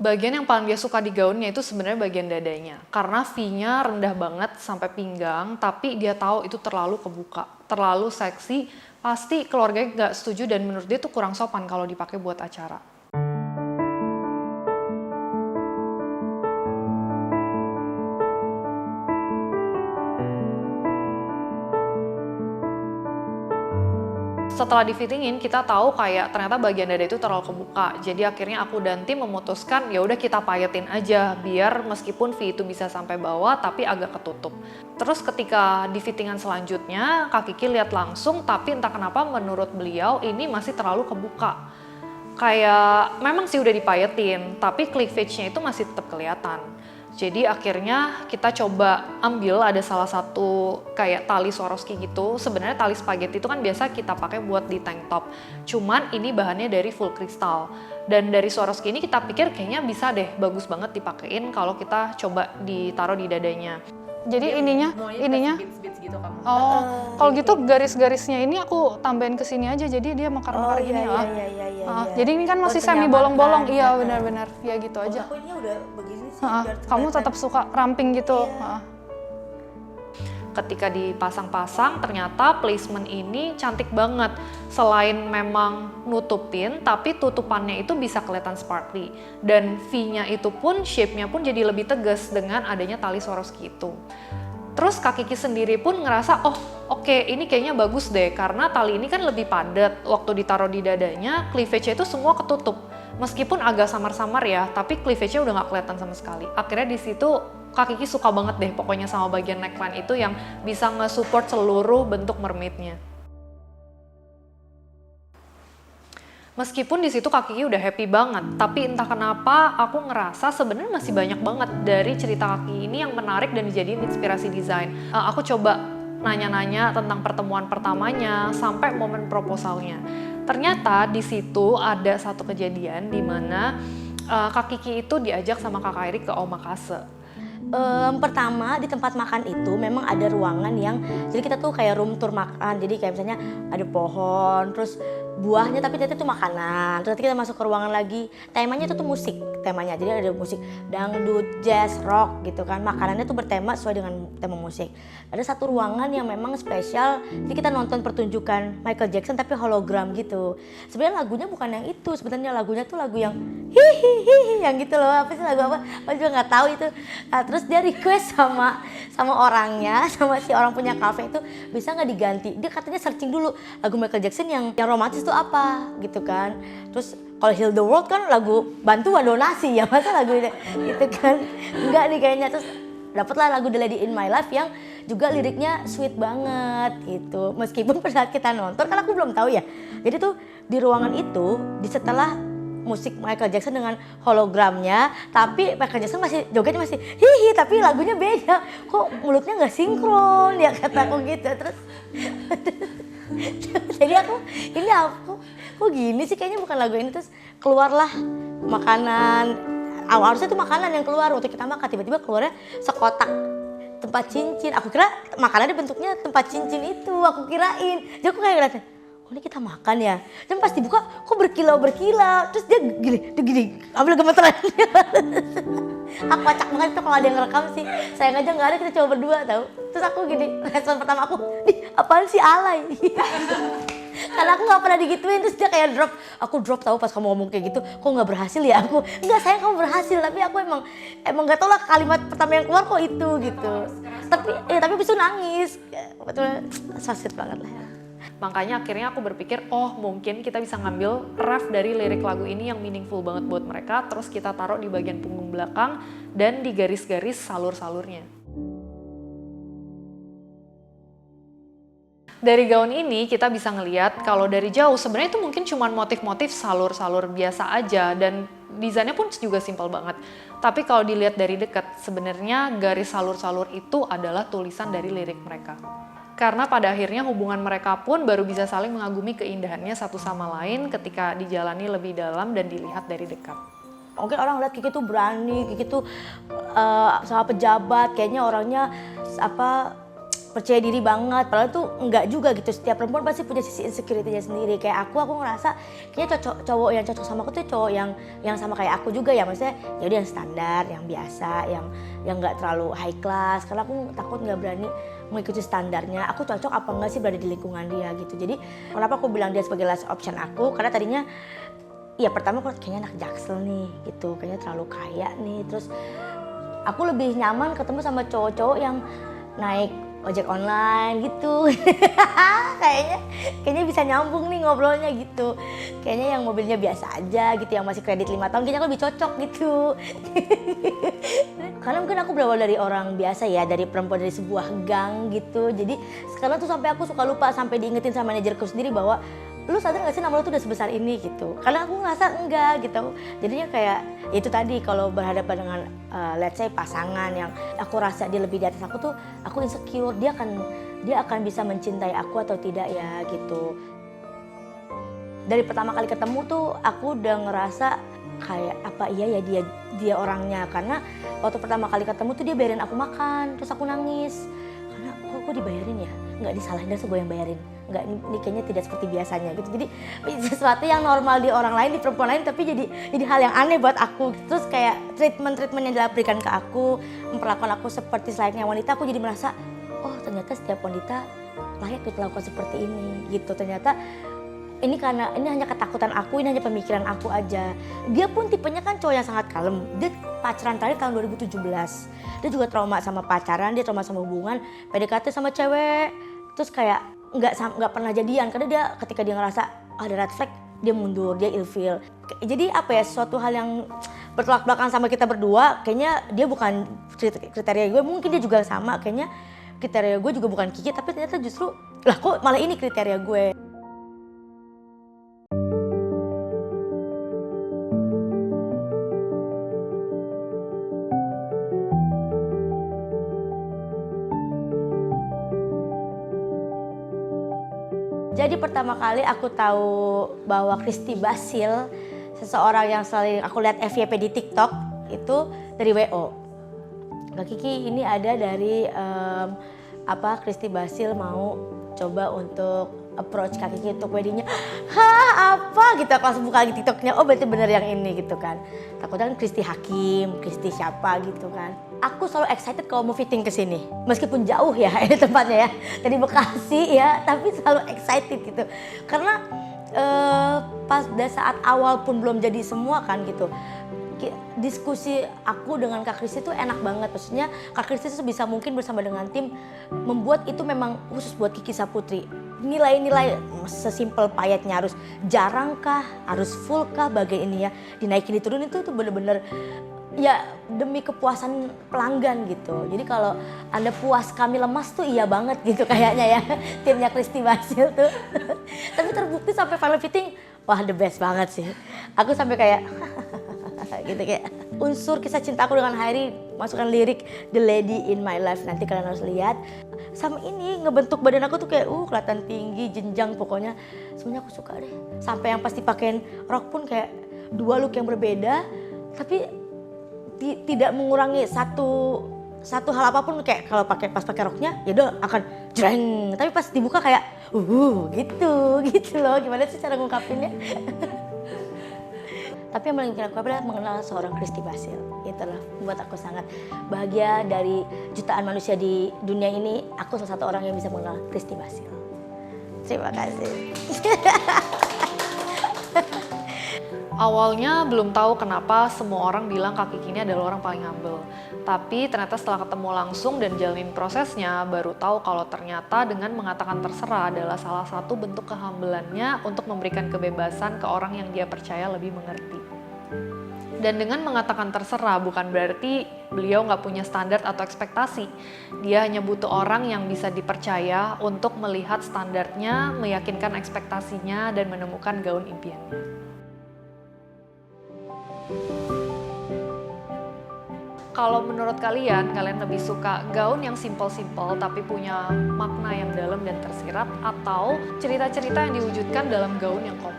Bagian yang paling dia suka di gaunnya itu sebenarnya bagian dadanya. Karena V-nya rendah banget sampai pinggang, tapi dia tahu itu terlalu kebuka, terlalu seksi. Pasti keluarganya nggak setuju dan menurut dia itu kurang sopan kalau dipakai buat acara. Setelah difittingin, kita tahu kayak ternyata bagian dada itu terlalu kebuka. Jadi akhirnya aku dan tim memutuskan ya udah kita payetin aja biar meskipun V itu bisa sampai bawah tapi agak ketutup. Terus ketika di fittingan selanjutnya, Kak Kiki lihat langsung tapi entah kenapa menurut beliau ini masih terlalu kebuka. Kayak memang sih udah dipayetin, tapi cleavage-nya itu masih tetap kelihatan. Jadi akhirnya kita coba ambil ada salah satu kayak tali Swarovski gitu. Sebenarnya tali spaghetti itu kan biasa kita pakai buat di tank top. Cuman ini bahannya dari full kristal. Dan dari Swarovski ini kita pikir kayaknya bisa deh bagus banget dipakein kalau kita coba ditaruh di dadanya. Jadi ininya beats gitu kamu. Oh, kalau gitu garis-garisnya ini aku tambahin ke sini aja. Jadi dia mekar-mekar gini ya. Iya. Jadi ini kan masih semi bolong-bolong. Iya, benar-benar. Ya gitu aja. Aku ini udah begini sih. Kamu tetap suka ramping gitu. Ketika dipasang-pasang ternyata placement ini cantik banget. Selain memang nutupin, tapi tutupannya itu bisa kelihatan sparkly. Dan V-nya itu pun, shape-nya pun jadi lebih tegas dengan adanya tali Swarovski itu. Terus Kak Kiki sendiri pun ngerasa, oh oke, ini kayaknya bagus deh. Karena tali ini kan lebih padat. Waktu ditaruh di dadanya, cleavage-nya itu semua ketutup. Meskipun agak samar-samar ya, tapi cleavage-nya udah gak kelihatan sama sekali. Akhirnya di situ Kak Kiki suka banget deh pokoknya sama bagian neckline itu yang bisa nge-support seluruh bentuk mermaid-nya. Meskipun di situ Kak Kiki udah happy banget, tapi entah kenapa aku ngerasa sebenarnya masih banyak banget dari cerita Kak Kiki ini yang menarik dan dijadiin inspirasi desain. Aku coba nanya-nanya tentang pertemuan pertamanya sampai momen proposalnya. Ternyata di situ ada satu kejadian di mana Kak Kiki itu diajak sama Kakak Erik ke Omakase. Pertama di tempat makan itu memang ada ruangan yang jadi kita tuh kayak room tour makan, jadi kayak misalnya ada pohon terus buahnya tapi ternyata itu makanan. Terus kita masuk ke ruangan lagi, temanya itu tuh musik temanya, jadi ada musik dangdut, jazz, rock gitu kan. Makanannya tuh bertema sesuai dengan tema musik. Ada satu ruangan yang memang spesial, jadi kita nonton pertunjukan Michael Jackson tapi hologram gitu. Sebenarnya lagunya bukan yang itu, sebenarnya lagunya tuh lagu yang hihihi yang gitu loh. Apa sih lagu apa? Aku juga nggak tahu itu. Nah, terus dia request sama orangnya, sama si orang punya kafe itu bisa nggak diganti. Dia katanya searching dulu lagu Michael Jackson yang romantis itu apa gitu kan. Terus kalau Heal the World kan lagu bantuan donasi ya, masa lagu ini gitu kan. Enggak nih kayaknya. Terus dapatlah lagu The Lady in My Life yang juga liriknya sweet banget gitu. Meskipun pada saat kita nonton kan aku belum tahu ya. Jadi tuh di ruangan itu di setelah musik Michael Jackson dengan hologramnya, tapi Michael Jackson masih jogetnya masih hihi, tapi lagunya beda. Kok mulutnya nggak sinkron ya, kata aku gitu. Terus jadi aku ini aku kok gini sih, kayaknya bukan lagu ini. Terus keluarlah makanan, harusnya itu makanan yang keluar waktu kita makan, tiba-tiba keluarnya sekotak tempat cincin. Aku kira makanannya bentuknya tempat cincin itu, aku kirain. Jadi aku kayak ngeliatin, oh ini kita makan ya. Dan pas dibuka kok berkilau-berkilau. Terus dia gini ambil gemeteran. Aku acak banget itu kalau ada yang ngerekam sih. Sayang aja nggak ada, kita coba berdua tahu. Terus aku gini, respon pertama aku, apaan sih, alay. Karena aku nggak pernah digituin. Terus dia kayak drop. Aku drop tahu pas kamu ngomong kayak gitu. Kok nggak berhasil ya aku? Enggak, sayang kamu berhasil. Tapi aku emang nggak tahu lah kalimat pertama yang keluar kok itu gitu. Tapi abis itu nangis. Betul, so sweet banget lah. Makanya akhirnya aku berpikir, oh mungkin kita bisa ngambil ref dari lirik lagu ini yang meaningful banget buat mereka, terus kita taruh di bagian punggung belakang dan di garis-garis salur-salurnya. Dari gaun ini kita bisa ngelihat kalau dari jauh sebenarnya itu mungkin cuma motif-motif salur-salur biasa aja dan desainnya pun juga simpel banget. Tapi kalau dilihat dari dekat, sebenarnya garis salur-salur itu adalah tulisan dari lirik mereka. Karena pada akhirnya hubungan mereka pun baru bisa saling mengagumi keindahannya satu sama lain ketika dijalani lebih dalam dan dilihat dari dekat. Mungkin orang lihat Kiki tuh berani, Kiki tuh sama pejabat, kayaknya orangnya percaya diri banget, padahal tuh enggak juga gitu. Setiap perempuan pasti punya sisi insecurity-nya sendiri. Kayak aku ngerasa kayaknya cowok yang cocok sama aku tuh cowok yang sama kayak aku juga ya, maksudnya ya udah yang standar, yang biasa, yang nggak terlalu high class. Karena aku takut nggak berani mengikuti standarnya. Aku cocok apa enggak sih berada di lingkungan dia gitu. Jadi kenapa aku bilang dia sebagai last option aku? Karena tadinya ya pertama aku kayaknya anak Jaksel nih gitu, kayaknya terlalu kaya nih. Terus aku lebih nyaman ketemu sama cowok-cowok yang naik ojek online gitu. kayaknya bisa nyambung nih ngobrolnya gitu. Kayaknya yang mobilnya biasa aja gitu, yang masih kredit 5 tahun kayaknya aku lebih cocok gitu. Karena mungkin aku berawal dari orang biasa ya, dari perempuan dari sebuah gang gitu. Jadi sekarang tuh sampai aku suka lupa, sampai diingetin sama manajerku sendiri bahwa lu sadar gak sih nama lu tuh udah sebesar ini gitu. Karena aku ngerasa enggak gitu. Jadinya kayak itu tadi, kalau berhadapan dengan let's say pasangan yang aku rasa dia lebih di atas aku tuh, aku insecure, dia akan bisa mencintai aku atau tidak ya gitu. Dari pertama kali ketemu tuh aku udah ngerasa kayak apa iya ya dia orangnya. Karena waktu pertama kali ketemu tuh dia bayarin aku makan, terus aku nangis. Karena kok dibayarin ya? Nggak disalahin, dan gue yang bayarin. Nggak, ini kayaknya tidak seperti biasanya gitu. Jadi sesuatu yang normal di orang lain, di perempuan lain, tapi jadi hal yang aneh buat aku. Terus kayak treatment yang diberikan ke aku, memperlakukan aku seperti selayaknya wanita, aku jadi merasa oh ternyata setiap wanita layak diperlakukan seperti ini gitu. Ternyata ini hanya ketakutan aku, ini hanya pemikiran aku aja. Dia pun tipenya kan cowok yang sangat kalem. Dia pacaran terakhir tahun 2017. Dia juga trauma sama pacaran, dia trauma sama hubungan, PDKT sama cewek. Terus kayak nggak pernah jadian, karena dia ketika dia ngerasa ada red flag, dia mundur, dia ilfeel. Jadi apa ya, suatu hal yang bertolak belakang sama kita berdua. Kayaknya dia bukan kriteria gue, mungkin dia juga sama. Kayaknya kriteria gue juga bukan Kiki, tapi ternyata justru lah kok malah ini kriteria gue. Jadi pertama kali aku tahu bahwa Christy Basil, seseorang yang selalu aku lihat FYP di TikTok, itu dari WO. Kak Kiki, ini ada dari Christy Basil mau coba untuk approach Kak Kiki untuk weddingnya. Hah, apa gitu, aku langsung buka lagi TikToknya, oh berarti bener yang ini gitu kan. Takutnya kan Christy Hakim, Christy siapa gitu kan. Aku selalu excited kalau mau fitting ke sini. Meskipun jauh ya ini tempatnya ya, dari Bekasi ya, tapi selalu excited gitu. Karena pada saat awal pun belum jadi semua kan gitu. Diskusi aku dengan Kak Christy itu enak banget. Maksudnya Kak Christy itu sebisa mungkin bersama dengan tim membuat itu memang khusus buat Kiki Saputri. Nilai-nilai sesimpel payetnya, harus jarang kah, harus full kah, bagian ini ya dinaikin diturunin itu bener-bener ya demi kepuasan pelanggan gitu. Jadi kalau Anda puas kami lemas tuh iya banget gitu kayaknya ya timnya Christy Basil tuh. Tapi terbukti sampai final fitting, wah the best banget sih. Aku sampai kayak gitu, kayak unsur kisah cintaku dengan Hairi, masukkan lirik The Lady in My Life, nanti kalian harus lihat. Sama ini ngebentuk badan aku tuh kayak kelihatan tinggi, jenjang, pokoknya semuanya aku suka deh. Sampai yang pasti pakein rok pun kayak dua look yang berbeda, tapi tidak mengurangi satu hal apapun. Kayak kalau pas pakai roknya ya udah akan jreng, tapi pas dibuka kayak gitu loh. Gimana sih cara ngungkapinnya? Tapi yang paling bikin aku adalah mengenal seorang Christy Basil. Itulah membuat aku sangat bahagia. Dari jutaan manusia di dunia ini, aku salah satu orang yang bisa mengenal Christy Basil. Terima kasih. Awalnya belum tahu kenapa semua orang bilang Kak Kiki ini adalah orang paling humble. Tapi ternyata setelah ketemu langsung dan jalanin prosesnya, baru tahu kalau ternyata dengan mengatakan terserah adalah salah satu bentuk kehambelannya untuk memberikan kebebasan ke orang yang dia percaya lebih mengerti. Dan dengan mengatakan terserah bukan berarti beliau nggak punya standar atau ekspektasi. Dia hanya butuh orang yang bisa dipercaya untuk melihat standarnya, meyakinkan ekspektasinya, dan menemukan gaun impiannya. Kalau menurut kalian lebih suka gaun yang simple-simple tapi punya makna yang dalam dan tersirat, atau cerita-cerita yang diwujudkan dalam gaun yang kompleks?